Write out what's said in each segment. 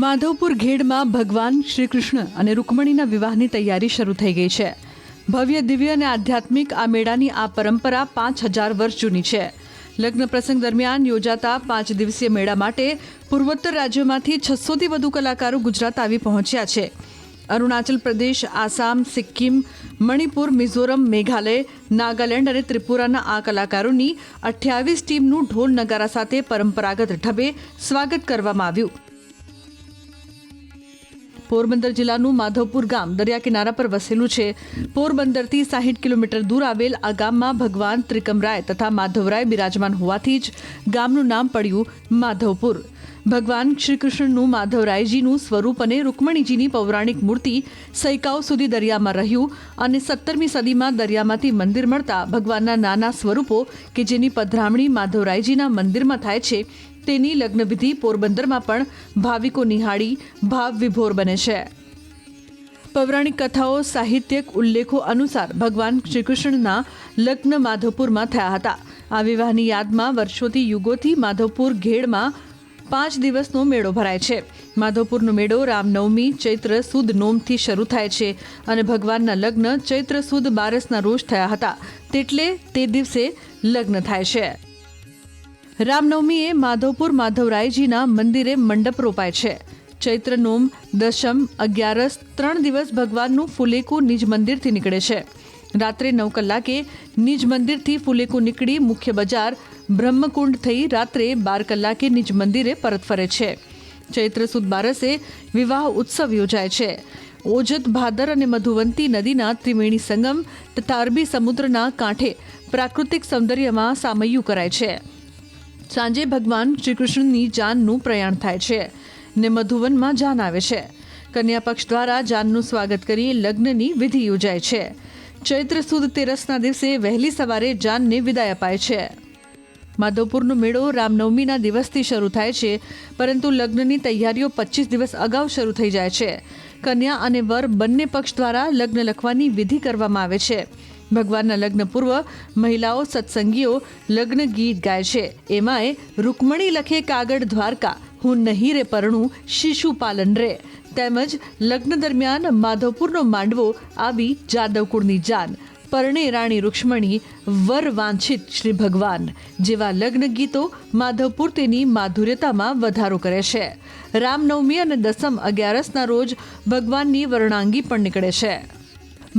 માધવપુર ઘેડમાં ભગવાન શ્રી કૃષ્ણ અને રૂકમણીના વિવાહની તૈયારી શરૂ થઈ ગઈ છે. ભવ્ય, દિવ્ય અને આધ્યાત્મિક આ મેળાની આ પરંપરા 5000 વર્ષ જૂની છે. લગ્ન પ્રસંગ દરમિયાન યોજાતા 5 દિવસીય મેળા માટે પૂર્વોત્તર રાજ્યોમાંથી 600થી વધુ કલાકારો ગુજરાત આવી પહોંચ્યા છે. અરુણાચલ પ્રદેશ, આસામ, સિક્કિમ, મણિપુર, મિઝોરમ, મેઘાલય, નાગાલેન્ડ અને ત્રિપુરાના આ કલાકારોની 28 ટીમનું ઢોલ નગારા સાથે પરંપરાગત ઢબે સ્વાગત કરવામાં આવ્યું. પોરબંદર જિલ્લાનું માધવપુર ગામ દરિયા કિનારા પર વસેલું છે. પોરબંદરથી 60 કિલોમીટર દૂર આવેલ આ ગામમાં ભગવાન ત્રિકમરાય તથા માધવરાય બિરાજમાન હોવાથી જ ગામનું નામ પડ્યું માધવપુર. ભગવાન શ્રી કૃષ્ણનું માધવરાયજીનું સ્વરૂપ અને રૂકમણીજીની પૌરાણિક મૂર્તિ સૈકાઓ સુધી દરિયામાં રહ્યું અને 17મી સદીમાં દરિયામાંથી મંદિર મળતા ભગવાનના નાના સ્વરૂપો કે જેની પધરામણી માધવરાયજીના મંદિરમાં થાય છે તેની લગ્નવિધિ પોરબંદરમાં પણ ભાવિકો નિહાળી ભાવ વિભોર બને છે. પૌરાણિક કથાઓ, સાહિત્યિક ઉલ્લેખો અનુસાર ભગવાન શ્રીકૃષ્ણના લગ્ન માધવપુરમાં થયા હતા. આ વિવાહની યાદમાં વર્ષોથી યુગોથી માધવપુર ઘેડમાં 5 દિવસનો મેળો ભરાય છે. માધવપુરનો મેળો રામનવમી ચૈત્ર સુદ નોમથી શરૂ થાય છે અને ભગવાનના લગ્ન ચૈત્ર સુદ બારસના રોજ થયા હતા તેટલે તે દિવસે લગ્ન થાય છે. રામનવમીએ માધવપુર માધવરાયજીના મંદિરે મંડપ રોપાય છે. ચૈત્ર નોમ, દશમ, 11 3 દિવસ ભગવાનનું ફુલેકું નિજ મંદિરથી નીકળે છે. રાત્રે 9 કલાકે નિજ મંદિરથી ફુલેકું નીકળી મુખ્ય બજાર બ્રહ્મકુંડ થઈ રાત્રે 12 કલાકે નિજ મંદિરે પરત ફરે છે. ચૈત્ર સુદ બારસે વિવાહ ઉત્સવ યોજાય છે. ઓજત, ભાદર અને મધુવંતી નદીના ત્રિવેણી સંગમ તથા અરબી સમુદ્રના કાંઠે પ્રાકૃતિક સૌંદર્યમાં સામૈયું કરાય છે. સાંજે ભગવાન શ્રી કૃષ્ણની જાનનું પ્રયાણ થાય છે ને મધુવનમાં જાન આવે છે. કન્યા પક્ષ દ્વારા જાનનું સ્વાગત કરી લગ્નની વિધિ યોજાય છે. ચૈત્ર સુદ તેરસના દિવસે વહેલી સવારે જાનને વિદાય અપાય છે. માધવપુરનો મેળો રામનવમીના દિવસથી શરૂ થાય છે પરંતુ લગ્નની તૈયારીઓ 25 દિવસ અગાઉ શરૂ થઈ જાય છે. કન્યા અને વર બંને પક્ષ દ્વારા લગ્ન લખવાની વિધિ કરવામાં આવે છે. ભગવાનના લગ્ન પૂર્વ મહિલાઓ સત્સંગીઓ લગ્ન ગીત ગાય છે. એમાંય રૂકમણી લખે કાગળ દ્વારકા, હું નહીં રે પરણું શિશુપાલન રે, તેમજ લગ્ન દરમિયાન માધવપુરનો માંડવો આવી જાદવ કુળની જાન, પરણે રાણી રૂક્ષ્મણી, વર વાંછિત શ્રી ભગવાન જેવા લગ્ન ગીતો માધવપુર તેની માધુર્યતામાં વધારો કરે છે. રામનવમી અને દસમ 11ના રોજ ભગવાનની વર્ણાંગી પણ નીકળે છે.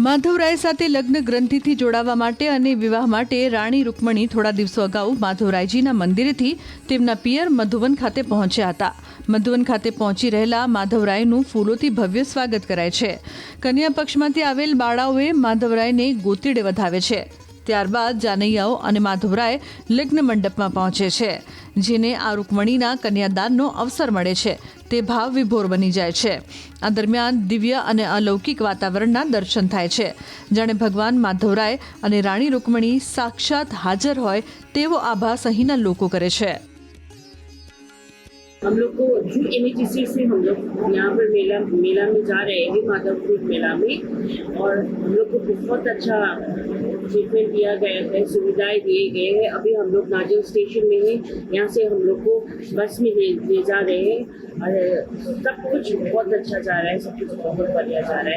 માધવરાય સાથે લગ્ન ગ્રંથિથી જોડાવા માટે અને વિવાહ માટે રાણી રૂકમણી થોડા દિવસો અગાઉ માધવરાયજીના મંદિરેથી તેમના પિયર મધુવન ખાતે પહોંચ્યા હતા. મધુવન ખાતે પહોંચી રહેલા માધવરાયનું ફૂલોથી ભવ્ય સ્વાગત કરાય છે. કન્યા પક્ષમાંથી આવેલ બાળાઓએ માધવરાયને ગોતીડે વધાવે છે. ત્યારબાદ જાનૈયાઓ અને માધવરાય લગ્ન મંડપમાં પહોંચે છે, જેને આ રૂકમણીના કન્યાદાનનો અવસર મળે છે. તે ભાવ વિભોર બની જાય છે. આ દરમિયાન દિવ્ય અને અલૌકિક વાતાવરણના દર્શન થાય છે. જાણે ભગવાન માધવરાય અને રાણી રૂકમણી સાક્ષાત હાજર હોય તેવો આભાસ અહીંના લોકો કરે છે. हम लोग को जो इनिशिएटिव से हम लोग यहाँ पर मेला में जा रहे हैं माधवपुर मेला में, और हम लोग को बहुत अच्छा ट्रीटमेंट दिया गया है, सुविधाएं दिए गए हैं. अभी हम लोग नाजल स्टेशन में हैं. यहाँ से हम लोग को बस में ले जा रहे हैं और सब कुछ बहुत अच्छा जा रहा है, सब कुछ बहुत बढ़िया जा रहा है.